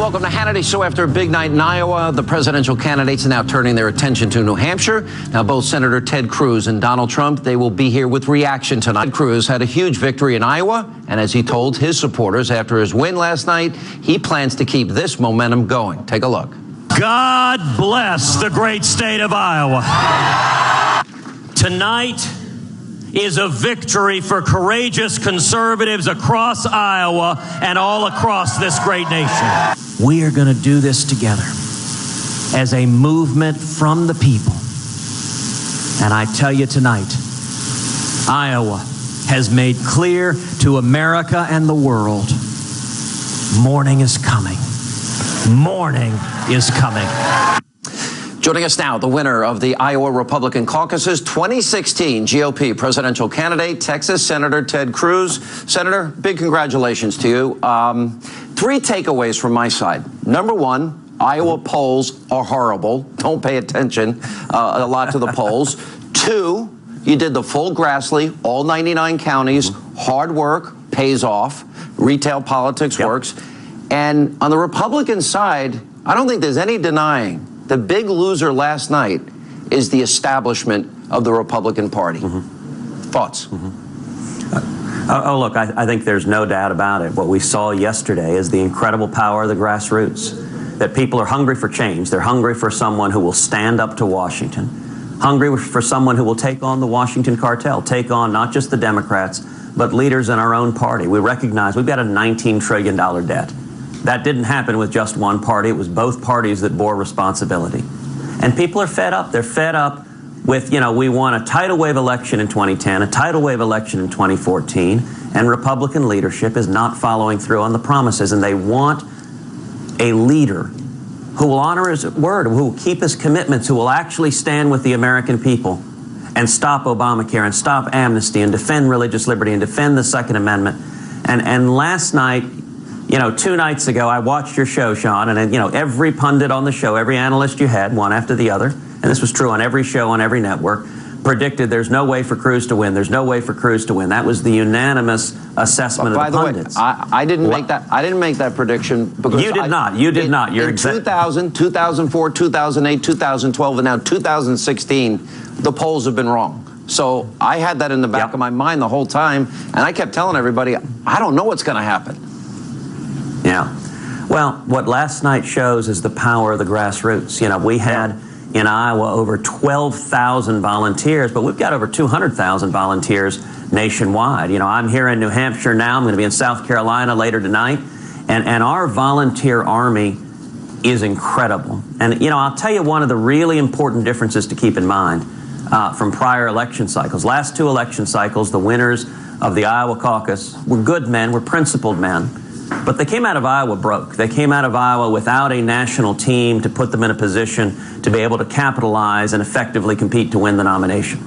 Welcome to Hannity. So after a big night in Iowa, the presidential candidates are now turning their attention to New Hampshire. Now, both Senator Ted Cruz and Donald Trump, they will be here with reaction tonight. Cruz had a huge victory in Iowa, and as he told his supporters after his win last night, he plans to keep this momentum going. Take a look. God bless the great state of Iowa. Tonight is a victory for courageous conservatives across Iowa and all across this great nation. We are going to do this together as a movement from the people. And I tell you tonight, Iowa has made clear to America and the world, morning is coming. Morning is coming. Joining us now, the winner of the Iowa Republican caucuses, 2016 GOP presidential candidate, Texas Senator Ted Cruz. Senator, big congratulations to you. Three takeaways from my side. Number one, Iowa polls are horrible. Don't pay attention a lot to the polls. Two, you did the full Grassley, all 99 counties. Hard work pays off. Retail politics works. And on the Republican side, I don't think there's any denying the big loser last night is the establishment of the Republican Party. Thoughts? Oh, look, I think there's no doubt about it. What we saw yesterday is the incredible power of the grassroots, that people are hungry for change. They're hungry for someone who will stand up to Washington, hungry for someone who will take on the Washington cartel, take on not just the Democrats, but leaders in our own party. We recognize we've got a $19 trillion debt. That didn't happen with just one party. It was both parties that bore responsibility. And people are fed up. They're fed up with, we won a tidal wave election in 2010, a tidal wave election in 2014, and Republican leadership is not following through on the promises. And they want a leader who will honor his word, who will keep his commitments, who will actually stand with the American people and stop Obamacare and stop amnesty and defend religious liberty and defend the Second Amendment. And last night, 2 nights ago, I watched your show, Sean, and every pundit on the show, every analyst you had, one after the other, and this was true on every show on every network, predicted there's no way for Cruz to win. There's no way for Cruz to win. That was the unanimous assessment of the pundits. By the way, I didn't make that. I didn't make that prediction because you did not. You did not. You're in 2000, 2004, 2008, 2012, and now 2016, the polls have been wrong. So I had that in the back of my mind the whole time, and I kept telling everybody, I don't know what's going to happen. Yeah. Well, what last night shows is the power of the grassroots. We had in Iowa over 12,000 volunteers, but we've got over 200,000 volunteers nationwide. I'm here in New Hampshire now. I'm going to be in South Carolina later tonight. And our volunteer army is incredible. And, I'll tell you one of the really important differences to keep in mind from prior election cycles. Last two election cycles, the winners of the Iowa caucus were good men, were principled men. But they came out of Iowa broke. They came out of Iowa without a national team to put them in a position to be able to capitalize and effectively compete to win the nomination.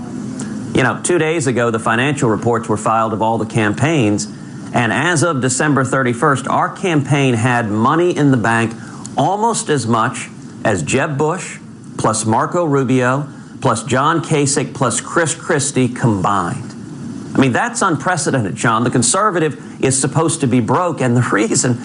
2 days ago, the financial reports were filed of all the campaigns. And as of December 31st, our campaign had money in the bank almost as much as Jeb Bush, plus Marco Rubio, plus John Kasich, plus Chris Christie combined. I mean, that's unprecedented, John. The conservative is supposed to be broke, and the reason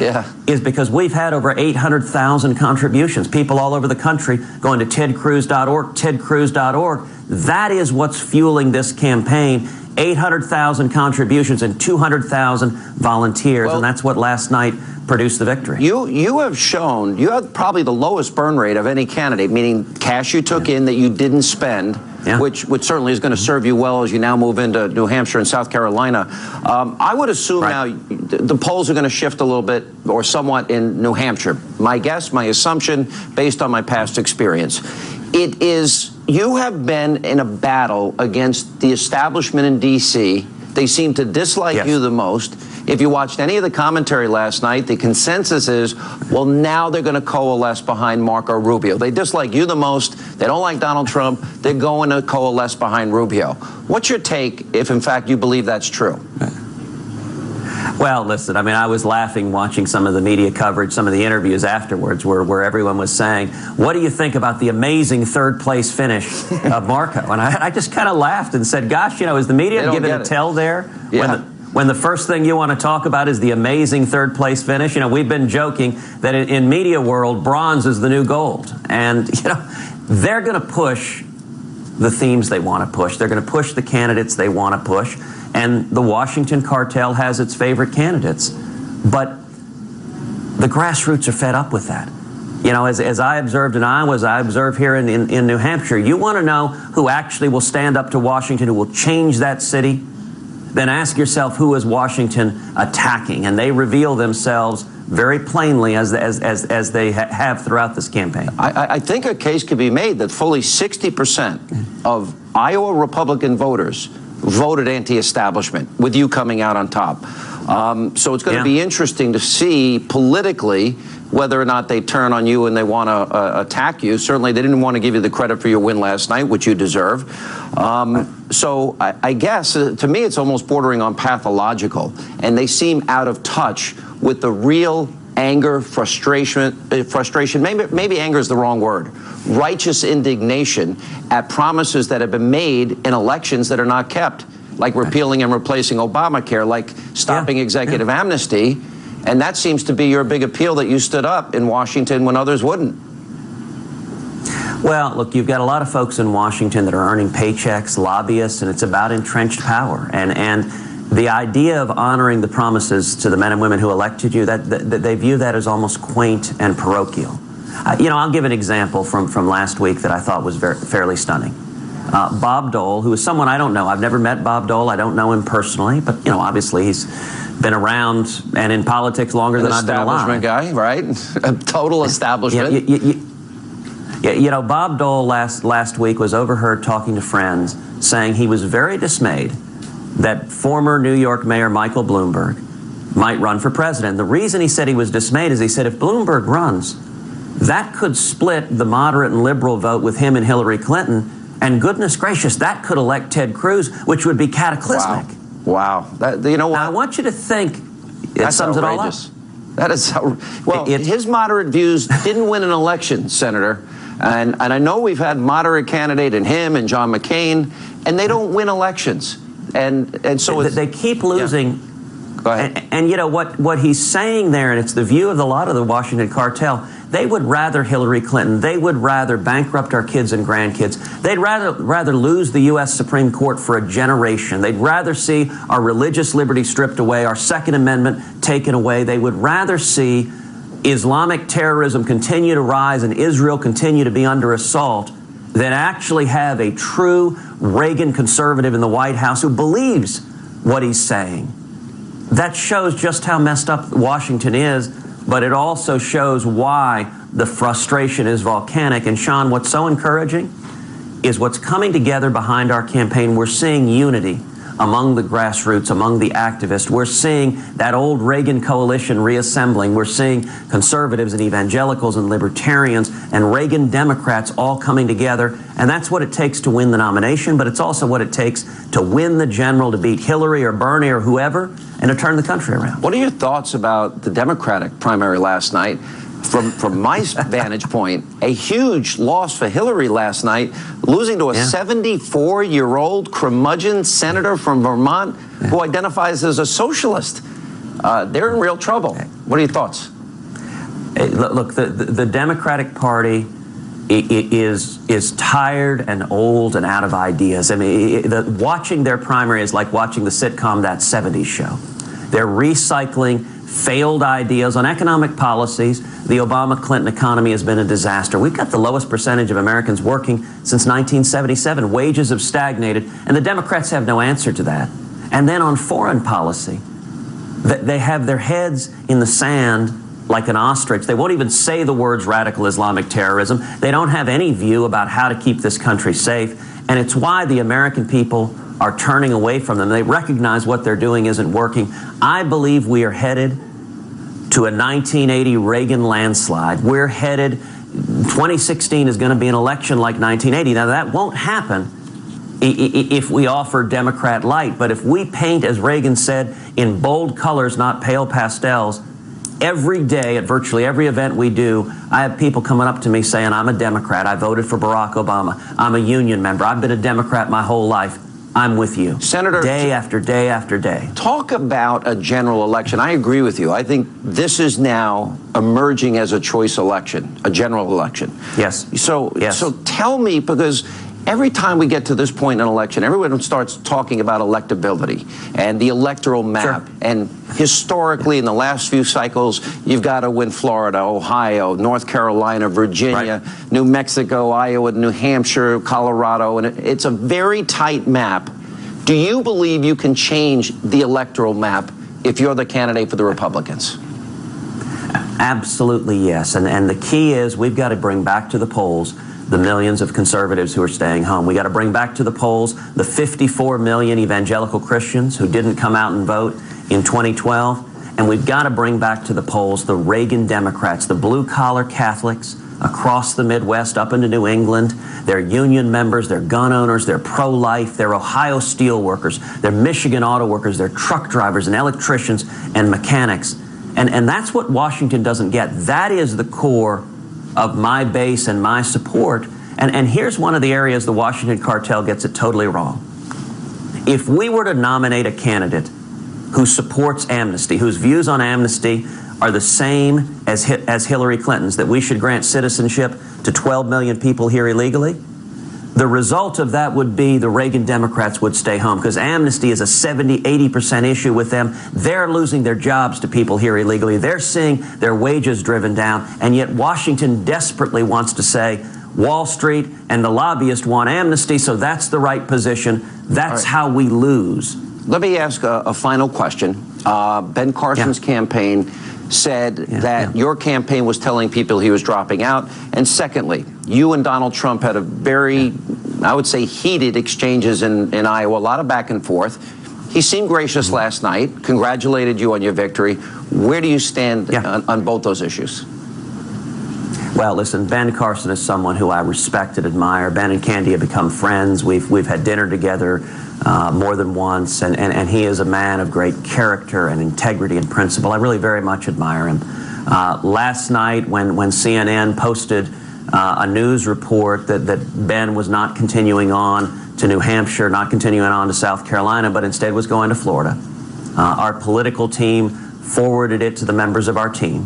is because we've had over 800,000 contributions. People all over the country going to tedcruz.org, tedcruz.org. That is what's fueling this campaign. 800,000 contributions and 200,000 volunteers, and that's what last night produced the victory. You have shown, you have probably the lowest burn rate of any candidate, meaning cash you took in that you didn't spend, which certainly is going to serve you well as you now move into New Hampshire and South Carolina. I would assume now the polls are going to shift a little bit or somewhat in New Hampshire. My guess, my assumption, based on my past experience, it is you have been in a battle against the establishment in D.C. They seem to dislike you the most. If you watched any of the commentary last night, the consensus is, well, now they're going to coalesce behind Marco Rubio. They dislike you the most. They don't like Donald Trump. They're going to coalesce behind Rubio. What's your take if, in fact, you believe that's true? Well, listen, I mean, I was laughing watching some of the media coverage, some of the interviews afterwards where everyone was saying, what do you think about the amazing third-place finish of Marco? And I just kind of laughed and said, gosh, is the media giving a tell there? when the first thing you want to talk about is the amazing third place finish. You know, we've been joking that in media world, bronze is the new gold. And, you know, they're going to push the themes they want to push. They're going to push the candidates they want to push. And the Washington cartel has its favorite candidates. But the grassroots are fed up with that. You know, as I observed in Iowa, as I observe here in New Hampshire, you want to know who actually will stand up to Washington, who will change that city? Then ask yourself, who is Washington attacking? And they reveal themselves very plainly as they have throughout this campaign. I think a case could be made that fully 60% of Iowa Republican voters voted anti-establishment, with you coming out on top. So it's going to be interesting to see politically whether or not they turn on you and they want to attack you. Certainly they didn't want to give you the credit for your win last night, which you deserve. So I guess, to me, it's almost bordering on pathological. And they seem out of touch with the real anger, frustration, maybe anger is the wrong word, righteous indignation at promises that have been made in elections that are not kept, like repealing and replacing Obamacare, like stopping executive amnesty. And that seems to be your big appeal, that you stood up in Washington when others wouldn't. Well, look, you've got a lot of folks in Washington that are earning paychecks, lobbyists, and it's about entrenched power. And the idea of honoring the promises to the men and women who elected you, that they view that as almost quaint and parochial. You know, I'll give an example from last week that I thought was fairly stunning. Bob Dole, who is someone I don't know. I've never met Bob Dole. I don't know him personally, but, you know, obviously he's been around and in politics longer than I've been alive. Establishment guy, right? A total establishment. You know, Bob Dole last week was overheard talking to friends, saying he was very dismayed that former New York Mayor Michael Bloomberg might run for president. The reason he said he was dismayed is he said if Bloomberg runs, that could split the moderate and liberal vote with him and Hillary Clinton. And goodness gracious, that could elect Ted Cruz, which would be cataclysmic. Wow. That, you know what? Now, I want you to think, it sums it all up. That is, well, his moderate views didn't win an election, Senator. And I know we've had moderate candidate in him and John McCain, and they don't win elections. And so they keep losing. Go ahead. And you know what he's saying there, and it's the view of a lot of the Washington cartel, they would rather Hillary Clinton. They would rather bankrupt our kids and grandkids. They'd rather lose the U.S. Supreme Court for a generation. They'd rather see our religious liberty stripped away, our Second Amendment taken away. They would rather see Islamic terrorism continue to rise and Israel continue to be under assault than actually have a true Reagan conservative in the White House who believes what he's saying. That shows just how messed up Washington is, but it also shows why the frustration is volcanic. And Sean, what's so encouraging is what's coming together behind our campaign. We're seeing unity among the grassroots, among the activists. We're seeing that old Reagan coalition reassembling. We're seeing conservatives and evangelicals and libertarians and Reagan Democrats all coming together. And that's what it takes to win the nomination, but it's also what it takes to win the general, to beat Hillary or Bernie or whoever, and to turn the country around. What are your thoughts about the Democratic primary last night? From my vantage point, a huge loss for Hillary last night, losing to a 74-year-old curmudgeon senator from Vermont who identifies as a socialist. They're in real trouble. What are your thoughts? Look, the Democratic Party is tired and old and out of ideas. I mean, watching their primary is like watching the sitcom That 70s Show. They're recycling failed ideas on economic policies. The Obama-Clinton economy has been a disaster. We've got the lowest percentage of Americans working since 1977. Wages have stagnated, and the Democrats have no answer to that. And then on foreign policy, they have their heads in the sand like an ostrich. They won't even say the words radical Islamic terrorism. They don't have any view about how to keep this country safe. And it's why the American people are turning away from them. They recognize what they're doing isn't working. I believe we are headed to a 1980 Reagan landslide. We're headed, 2016 is going to be an election like 1980. Now, that won't happen if we offer Democrat light. But if we paint, as Reagan said, in bold colors, not pale pastels, every day at virtually every event we do, I have people coming up to me saying, I'm a Democrat. I voted for Barack Obama. I'm a union member. I've been a Democrat my whole life. I'm with you. Senator, day after day after day. Talk about a general election. I agree with you. I think this is now emerging as a choice election, a general election. Yes. So tell me, because every time we get to this point in an election, everyone starts talking about electability and the electoral map. Sure. And historically, in the last few cycles, you've got to win Florida, Ohio, North Carolina, Virginia, right, New Mexico, Iowa, New Hampshire, Colorado, and it's a very tight map. Do you believe you can change the electoral map if you're the candidate for the Republicans? Absolutely, yes. And the key is we've got to bring back to the polls the millions of conservatives who are staying home. We got to bring back to the polls the 54 million evangelical Christians who didn't come out and vote in 2012. And we've got to bring back to the polls the Reagan Democrats, the blue-collar Catholics across the Midwest, up into New England. They're union members, they're gun owners, they're pro-life, they're Ohio steel workers, they're Michigan auto workers, they're truck drivers and electricians and mechanics. And that's what Washington doesn't get. That is the core of my base and my support. And here's one of the areas the Washington cartel gets it totally wrong. If we were to nominate a candidate who supports amnesty, whose views on amnesty are the same as Hillary Clinton's, that we should grant citizenship to 12 million people here illegally, the result of that would be the Reagan Democrats would stay home, because amnesty is a 70–80% issue with them. They're losing their jobs to people here illegally. They're seeing their wages driven down, and yet Washington desperately wants to say Wall Street and the lobbyists want amnesty, so that's the right position. That's how we lose. Let me ask a final question. Ben Carson's campaign said that your campaign was telling people he was dropping out. And secondly, you and Donald Trump had a very, I would say, heated exchanges in Iowa, a lot of back and forth. He seemed gracious last night, congratulated you on your victory. Where do you stand on both those issues? Well, listen, Ben Carson is someone who I respect and admire. Ben and Candy have become friends. We've had dinner together more than once, and he is a man of great character and integrity and principle. I really very much admire him. Last night, when CNN posted a news report that Ben was not continuing on to New Hampshire, not continuing on to South Carolina, but instead was going to Florida, our political team forwarded it to the members of our team.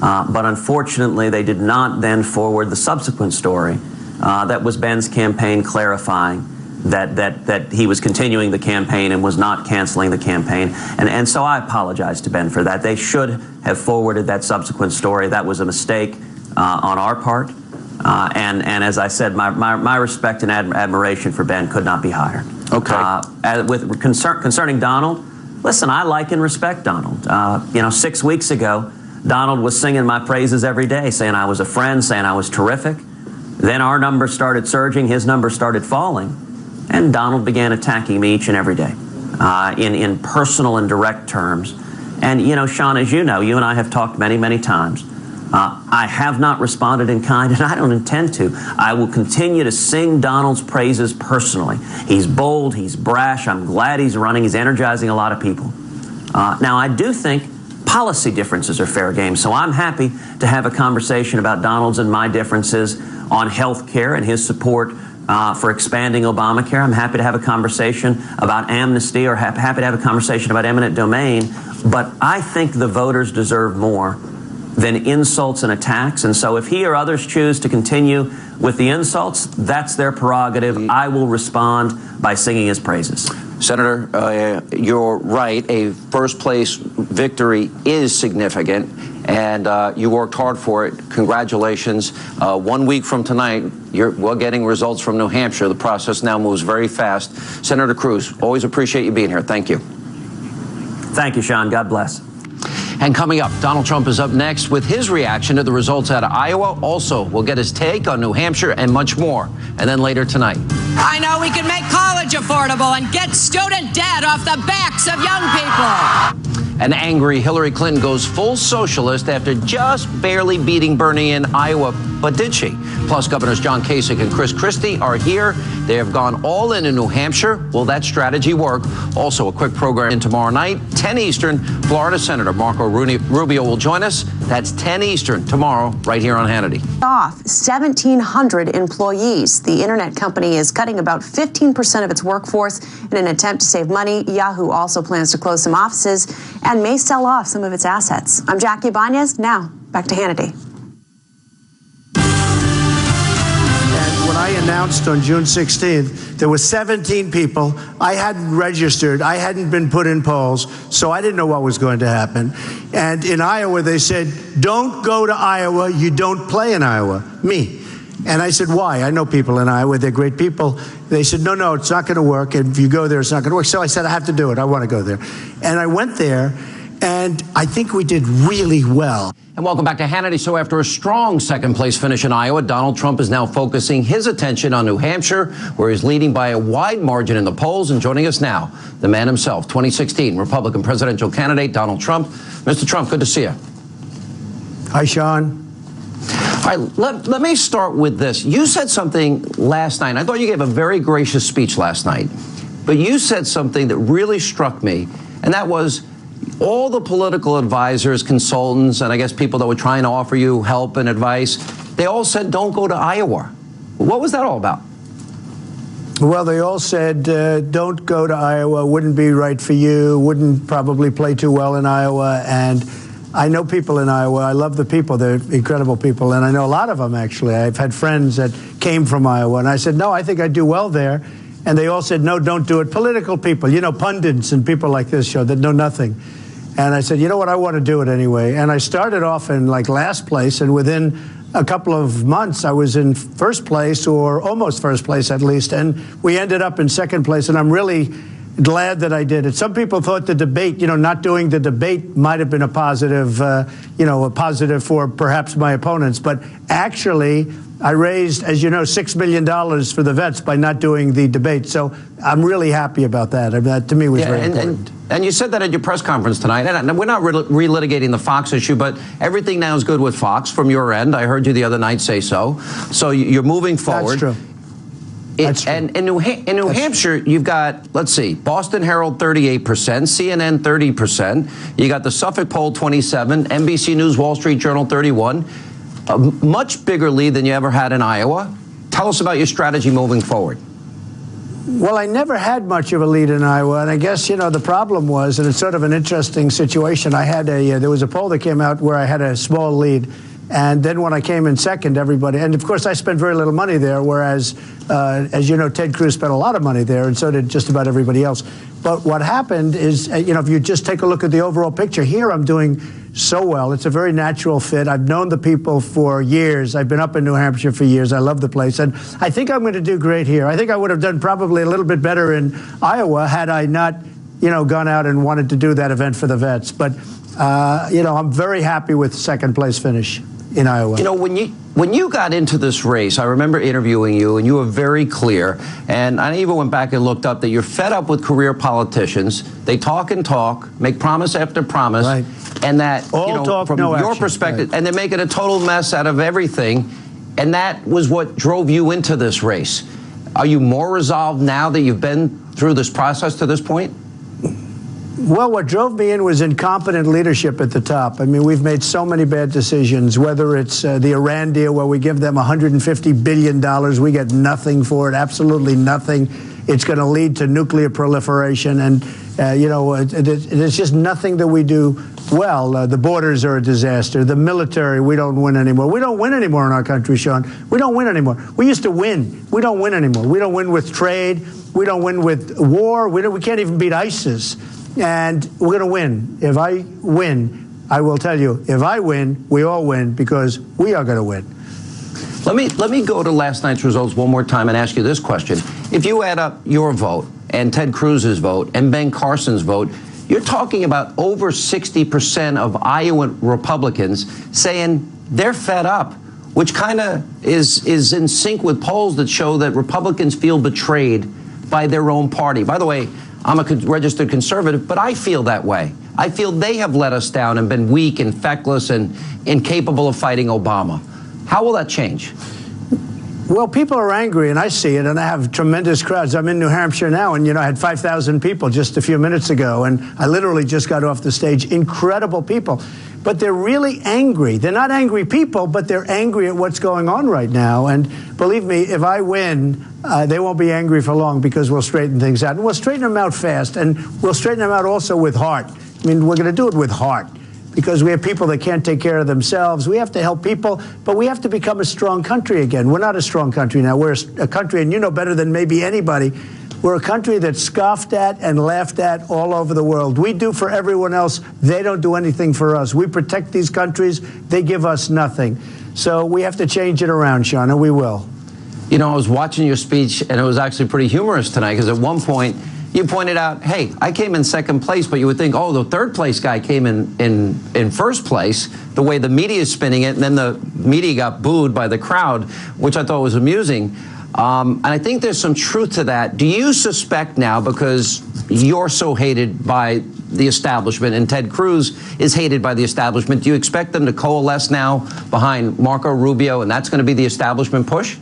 But unfortunately, they did not then forward the subsequent story that was Ben's campaign clarifying that he was continuing the campaign and was not canceling the campaign. And so I apologize to Ben for that. They should have forwarded that subsequent story. That was a mistake on our part. And as I said, my respect and admiration for Ben could not be higher. Okay. Concerning Donald, listen, I like and respect Donald. 6 weeks ago, Donald was singing my praises every day, saying I was a friend, saying I was terrific. Then our numbers started surging, his numbers started falling, and Donald began attacking me each and every day in personal and direct terms. And, Sean, as you know, you and I have talked many, many times. I have not responded in kind, and I don't intend to. I will continue to sing Donald's praises personally. He's bold, he's brash, I'm glad he's running, he's energizing a lot of people. Now, I do think policy differences are fair game, so I'm happy to have a conversation about Donald's and my differences on health care and his support for expanding Obamacare. I'm happy to have a conversation about amnesty, or happy to have a conversation about eminent domain, but I think the voters deserve more than insults and attacks, and so if he or others choose to continue with the insults, that's their prerogative. I will respond by singing his praises. Senator, you're right. A first-place victory is significant, and you worked hard for it. Congratulations. 1 week from tonight, we're getting results from New Hampshire. The process now moves very fast. Senator Cruz, always appreciate you being here. Thank you. Thank you, Sean. God bless. And coming up, Donald Trump is up next with his reaction to the results out of Iowa. Also, we'll get his take on New Hampshire and much more. And then later tonight. I know we can make college affordable and get student debt off the backs of young people. An angry Hillary Clinton goes full socialist after just barely beating Bernie in Iowa. But did she? Plus, Governors John Kasich and Chris Christie are here They have gone all in New Hampshire. Will that strategy work? Also, a quick program in tomorrow night, 10 Eastern. Florida Senator Marco Rubio will join us. That's 10 Eastern tomorrow, right here on Hannity. Off 1,700 employees. The internet company is cutting about 15% of its workforce in an attempt to save money. Yahoo also plans to close some offices and may sell off some of its assets. I'm Jackie Ibanez. Now, back to Hannity. When I announced on June 16th, there were 17 people. I hadn't registered. I hadn't been put in polls, so I didn't know what was going to happen. And in Iowa, they said, don't go to Iowa. You don't play in Iowa. Me. And I said, why? I know people in Iowa. They're great people. They said, no, it's not going to work. And if you go there, it's not going to work. So I said, I have to do it. I want to go there. And I went there, and I think we did really well. And welcome back to Hannity. So after a strong second-place finish in Iowa, Donald Trump is now focusing his attention on New Hampshire, where he's leading by a wide margin in the polls. And joining us now, the man himself, 2016 Republican presidential candidate Donald Trump. Mr. Trump, good to see you. Hi, Sean. All right, let me start with this. You said something last night. I thought you gave a very gracious speech last night. But you said something that really struck me, and that was all the political advisors, consultants, and I guess people that were trying to offer you help and advice, they all said, don't go to Iowa. What was that all about? Well, they all said, don't go to Iowa, wouldn't be right for you, wouldn't probably play too well in Iowa. And I know people in Iowa. I love the people. They're incredible people. And I know a lot of them, actually. I've had friends that came from Iowa. And I said, no, I think I'd do well there. And they all said, no, don't do it. Political people, you know, pundits and people like this show that know nothing. And I said, you know what, I want to do it anyway. And I started off in like last place, and within a couple of months, I was in first place, or almost first place at least, and we ended up in second place, and I'm really glad that I did it. Some people thought the debate, you know, not doing the debate might have been a positive, a positive for perhaps my opponents, but actually, I raised, as you know, $6 million for the vets by not doing the debate. So I'm really happy about that. I mean, that to me was very important. And you said that at your press conference tonight. And we're not relitigating the Fox issue, but everything now is good with Fox from your end. I heard you the other night say so. So you're moving forward. That's true. That's true. And in New Hampshire, you've got, let's see, Boston Herald 38%, CNN 30%. You got the Suffolk poll 27%, NBC News, Wall Street Journal 31%. A much bigger lead than you ever had in Iowa. Tell us about your strategy moving forward. Well, I never had much of a lead in Iowa, and I guess, you know, the problem was, and it's sort of an interesting situation, I had there was a poll that came out where I had a small lead, and then when I came in second, everybody, and of course I spent very little money there, whereas, as you know, Ted Cruz spent a lot of money there, and so did just about everybody else. But what happened is, you know, if you just take a look at the overall picture, here I'm doing so well. It's a very natural fit. I've known the people for years. I've been up in New Hampshire for years. I love the place. And I think I'm going to do great here. I think I would have done probably a little bit better in Iowa had I not, you know, gone out and wanted to do that event for the vets. But, you know, I'm very happy with second place finish in Iowa. You know, when you got into this race, I remember interviewing you, and you were very clear. And I even went back and looked up that you're fed up with career politicians. They talk and talk, make promise after promise. Right. And that, all you know, talk, from no your action. perspective, Right. and they're making a total mess out of everything. And that was what drove you into this race. Are you more resolved now that you've been through this process to this point? Well, what drove me in was incompetent leadership at the top. I mean, we've made so many bad decisions, whether it's the Iran deal where we give them $150 billion. We get nothing for it, absolutely nothing. It's going to lead to nuclear proliferation. And, you know, there's just nothing that we do well. The borders are a disaster. The military, we don't win anymore. We don't win anymore in our country, Sean. We don't win anymore. We used to win. We don't win anymore. We don't win with trade. We don't win with war. We can't even beat ISIS. And we're going to win. If I win, I will tell you, if I win, we all win, because we are going to win. Let me go to last night's results one more time and ask you this question. If you add up your vote and Ted Cruz's vote and Ben Carson's vote, you're talking about over 60% of Iowa Republicans saying they're fed up, which kind of is in sync with polls that show that Republicans feel betrayed by their own party. By the way, I'm a registered conservative, but I feel that way. I feel they have let us down and been weak and feckless and incapable of fighting Obama. How will that change? Well, people are angry, and I see it, and I have tremendous crowds. I'm in New Hampshire now, and, I had 5,000 people just a few minutes ago, and I literally just got off the stage. Incredible people. But they're really angry. They're not angry people, but they're angry at what's going on right now. And believe me, if I win, they won't be angry for long, because we'll straighten things out. And we'll straighten them out fast, and we'll straighten them out also with heart. I mean, we're going to do it with heart, because we have people that can't take care of themselves. We have to help people, but we have to become a strong country again. We're not a strong country now. We're a country, and you know better than maybe anybody, we're a country that's scoffed at and laughed at all over the world. We do for everyone else. They don't do anything for us. We protect these countries. They give us nothing. So we have to change it around, Sean, and we will. I was watching your speech, and it was actually pretty humorous tonight, because at one point, you pointed out, hey, I came in second place, but you would think, oh, the third place guy came in first place, the way the media is spinning it, and then the media got booed by the crowd, which I thought was amusing. And I think there's some truth to that. Do you suspect now, because you're so hated by the establishment and Ted Cruz is hated by the establishment, do you expect them to coalesce now behind Marco Rubio, and that's going to be the establishment push?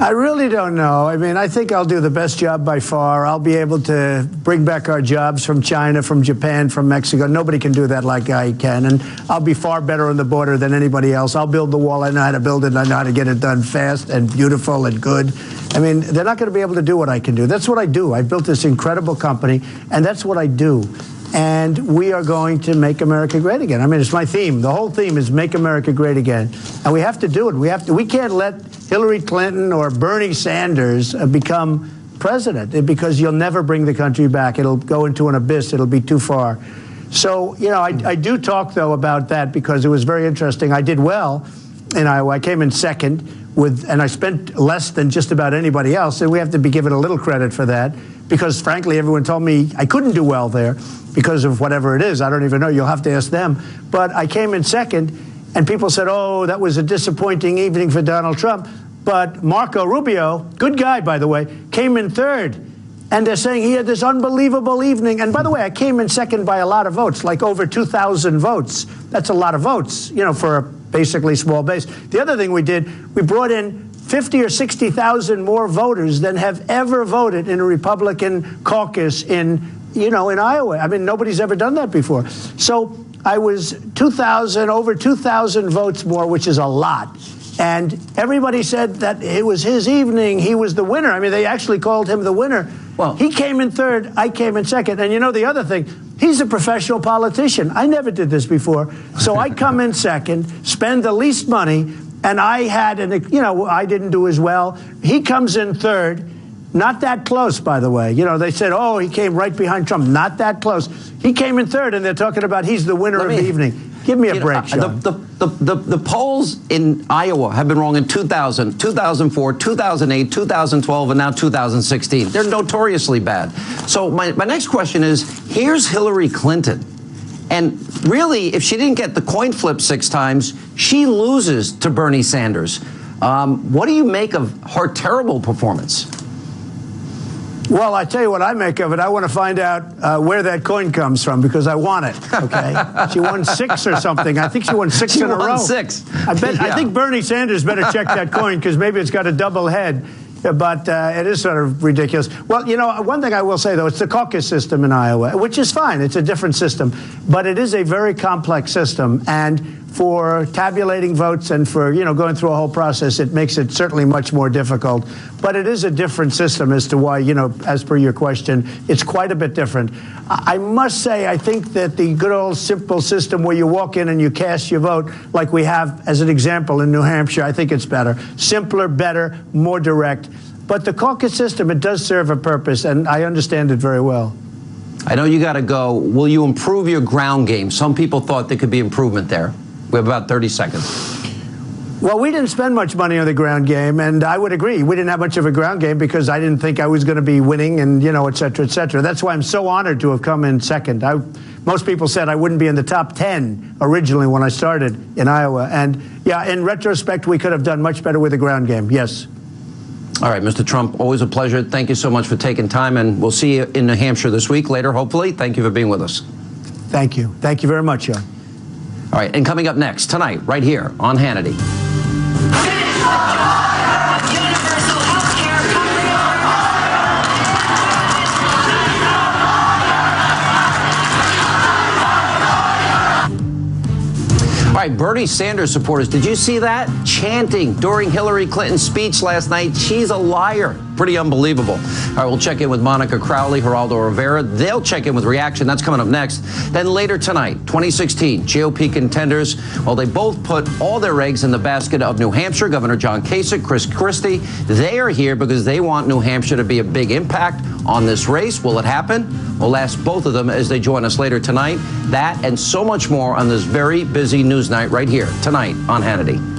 I really don't know. I mean, I think I'll do the best job by far. I'll be able to bring back our jobs from China, from Japan, from Mexico. Nobody can do that like I can. And I'll be far better on the border than anybody else. I'll build the wall. I know how to build it. I know how to get it done fast and beautiful and good. I mean, they're not going to be able to do what I can do. That's what I do. I built this incredible company, and that's what I do. And we are going to make America great again. I mean, it's my theme. The whole theme is make America great again. And we have to do it. We can't let Hillary Clinton or Bernie Sanders become president, because you'll never bring the country back. It'll go into an abyss. It'll be too far. So, I do talk, though, about that, because it was very interesting. I did well in Iowa. I came in second, and I spent less than just about anybody else. And we have to be given a little credit for that, because, frankly, everyone told me I couldn't do well there because of whatever it is. I don't even know. You'll have to ask them. But I came in second, and people said, oh, that was a disappointing evening for Donald Trump. But Marco Rubio, good guy, by the way, came in third. And they're saying he had this unbelievable evening. And by the way, I came in second by a lot of votes, like over 2,000 votes. That's a lot of votes, for a basically small base. The other thing we did, we brought in 50 or 60,000 more voters than have ever voted in a Republican caucus in Iowa. I mean, nobody's ever done that before. So I was over 2,000 votes more, which is a lot. And everybody said that it was his evening. He was the winner. I mean, they actually called him the winner. Well, he came in third. I came in second. And the other thing, he's a professional politician. I never did this before. So I come in second, spend the least money, and I had I didn't do as well. He comes in third. Not that close, by the way. They said, oh, he came right behind Trump. Not that close. He came in third, and they're talking about he's the winner of the evening. Give me a break, Sean. The polls in Iowa have been wrong in 2000, 2004, 2008, 2012, and now 2016. They're notoriously bad. So my next question is, here's Hillary Clinton. And really, if she didn't get the coin flip 6 times, she loses to Bernie Sanders. What do you make of her terrible performance? Well, I tell you what I make of it. I want to find out where that coin comes from, because I want it. Okay, she won 6 or something. I think she won 6 in a row. She won 6. I think Bernie Sanders better check that coin, because maybe it's got a double head. But it is sort of ridiculous. Well, one thing I will say, though, it's the caucus system in Iowa, which is fine. It's a different system. But it is a very complex system. And for tabulating votes and for, going through a whole process, it makes it certainly much more difficult. But it is a different system as to why, as per your question, it's quite a bit different. I must say, I think that the good old simple system where you walk in and you cast your vote, like we have as an example in New Hampshire, I think it's better. Simpler, better, more direct. But the caucus system, it does serve a purpose, and I understand it very well. I know you got to go. Will you improve your ground game? Some people thought there could be improvement there. We have about 30 seconds. Well, we didn't spend much money on the ground game, and I would agree. We didn't have much of a ground game because I didn't think I was going to be winning and, et cetera, et cetera. That's why I'm so honored to have come in second. Most people said I wouldn't be in the top 10 originally when I started in Iowa. And, yeah, in retrospect, we could have done much better with the ground game, yes. All right, Mr. Trump, always a pleasure. Thank you so much for taking time, and we'll see you in New Hampshire this week, later, hopefully. Thank you for being with us. Thank you. Thank you very much, Sean. All right, and coming up next, tonight, right here on Hannity. right, Bernie Sanders supporters, did you see that? Chanting during Hillary Clinton's speech last night, she's a liar. Pretty unbelievable. All right, we'll check in with Monica Crowley, Geraldo Rivera. They'll check in with reaction. That's coming up next. Then later tonight, 2016, GOP contenders, well, they both put all their eggs in the basket of New Hampshire. Governor John Kasich, Chris Christie, they are here because they want New Hampshire to be a big impact on this race. Will it happen? We'll ask both of them as they join us later tonight. That and so much more on this very busy news night right here tonight on Hannity.